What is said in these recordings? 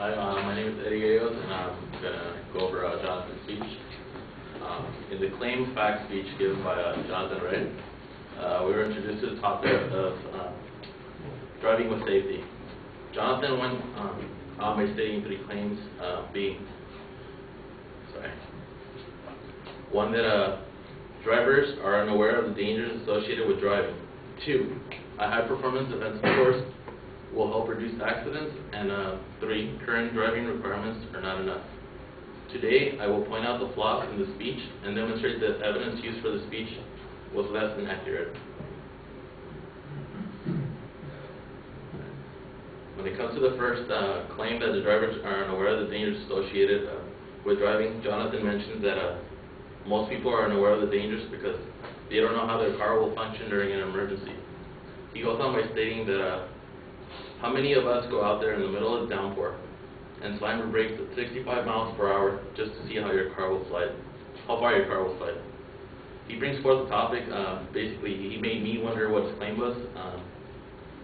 Hi, my name is Eduardo, and I'm going to go over Jonathan's speech. In the claim fact speech given by Jonathan Ray, we were introduced to the topic of driving with safety. Jonathan went on by stating three claims, being, one, that drivers are unaware of the dangers associated with driving. 2, a high-performance defensive course will help reduce accidents, and 3, current driving requirements are not enough. Today, I will point out the flaws in the speech and demonstrate that evidence used for the speech was less than accurate. When it comes to the first claim that the drivers are unaware of the dangers associated with driving, Jonathan mentions that most people are unaware of the dangers because they don't know how their car will function during an emergency. He goes on by stating that how many of us go out there in the middle of the downpour and slam your brakes at 65 miles per hour just to see how your car will slide, how far your car will slide. He brings forth the topic. Basically, he made me wonder what his claim was.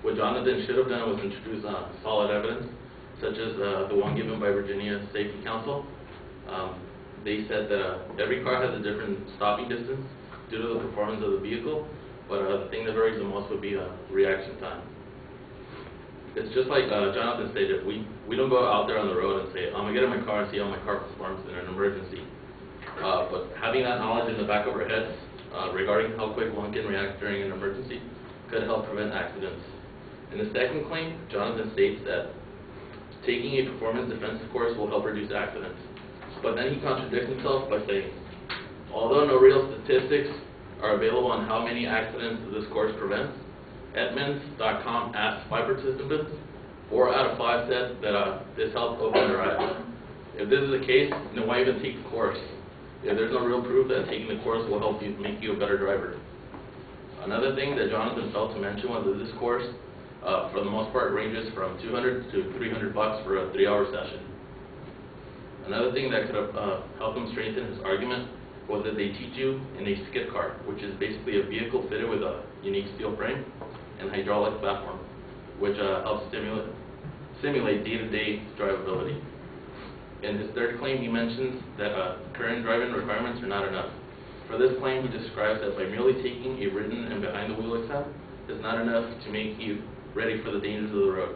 What Jonathan should have done was introduce solid evidence, such as the one given by Virginia Safety Council. They said that every car has a different stopping distance due to the performance of the vehicle, but the thing that varies the most would be reaction time. It's just like Jonathan stated, we don't go out there on the road and say, I'm going to get in my car and see how my car performs in an emergency. But having that knowledge in the back of our heads regarding how quick one can react during an emergency could help prevent accidents. In the second claim, Jonathan states that taking a performance defensive course will help reduce accidents. But then he contradicts himself by saying, although no real statistics are available on how many accidents this course prevents, Edmunds.com asked 5 participants, 4 out of 5 said that this helped open their eyes. If this is the case, then why even take the course? If there's no real proof that taking the course will help you make you a better driver. Another thing that Jonathan failed to mention was that this course, for the most part, ranges from $200 to $300 for a 3-hour session. Another thing that could have helped him strengthen his argument was that they teach you in a skid car, which is basically a vehicle fitted with a unique steel frame and hydraulic platform, which helps simulate day-to-day drivability. In his third claim, he mentions that current driving requirements are not enough. For this claim, he describes that by merely taking a written and behind-the-wheel exam is not enough to make you ready for the dangers of the road.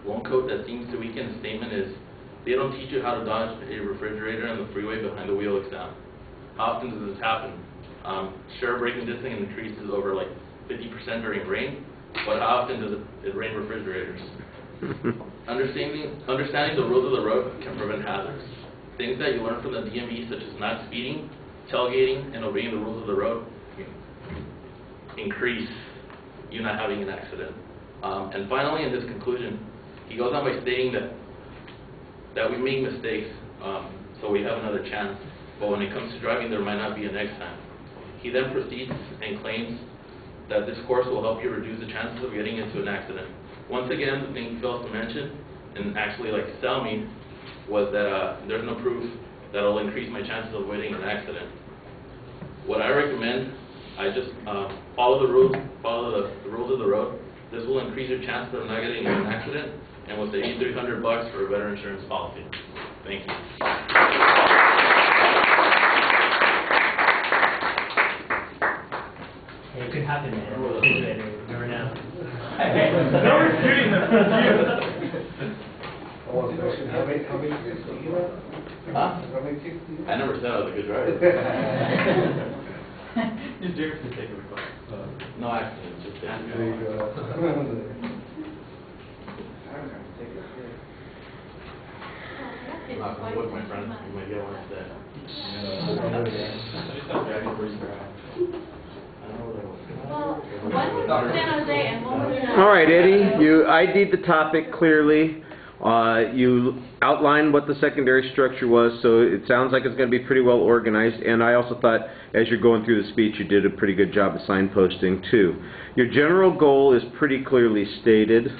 One quote that seems to weaken his statement is, "They don't teach you how to dodge a refrigerator on the freeway behind the wheel exam." How often does this happen? Sure, braking distance increases over like 50% during rain, but how often does it rain refrigerators? Understanding the rules of the road can prevent hazards. Things that you learn from the DMV, such as not speeding, tailgating, and obeying the rules of the road, increase you not having an accident. And finally, in his conclusion, he goes on by stating that we make mistakes, so we have another chance. But when it comes to driving, there might not be a next time. He then proceeds and claims that this course will help you reduce the chances of getting into an accident. Once again, the thing he fails to mention, and actually sell me, was that there's no proof that will increase my chances of avoiding an accident. What I recommend, I just follow the rules of the road. This will increase your chances of not getting into an accident, and will save you $300 for a better insurance policy. Thank you. It could happen, man. You never know. No one's shooting them. How many kids do you have? Huh? How many kids do you have? I never said I was a good driver. Just do it for the sake of the class. No accidents, just There that. you go. I'm gonna take it here. I'm with my friends. You might get one today. One was San Jose and one was All right, Eddie, you ID'd the topic clearly. You outlined what the secondary structure was, so it sounds like it's going to be pretty well organized. And I also thought, as you're going through the speech, you did a pretty good job of signposting, too. Your general goal is pretty clearly stated.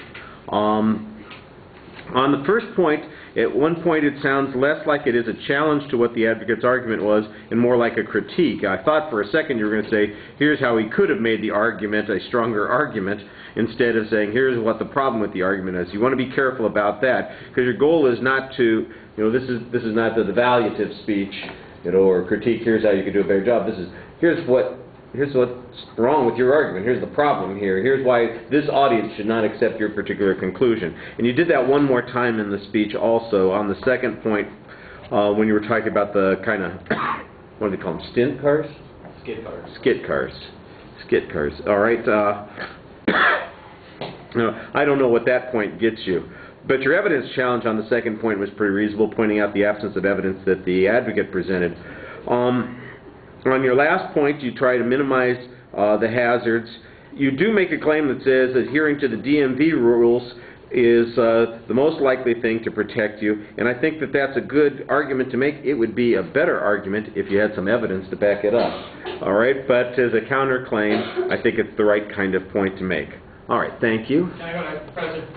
On the first point, at one point it sounds less like it is a challenge to what the advocate's argument was and more like a critique. I thought for a second you were going to say, here's how he could have made the argument a stronger argument, instead of saying, here's what the problem with the argument is. You want to be careful about that, because your goal is not to, this is not the evaluative speech, or critique, here's how you could do a better job. This is, here's what's wrong with your argument. Here's the problem here. Here's why this audience should not accept your particular conclusion. And you did that one more time in the speech also on the second point when you were talking about the kind of, what do they call them, stint cars? Skid cars. Skid cars. Skid cars. All right. I don't know what that point gets you. But your evidence challenge on the second point was pretty reasonable, pointing out the absence of evidence that the advocate presented. On your last point, you try to minimize the hazards. You do make a claim that says adhering to the DMV rules is the most likely thing to protect you, and I think that that's a good argument to make. It would be a better argument if you had some evidence to back it up. All right, but as a counterclaim, I think it's the right kind of point to make. All right, thank you. Can I go to President?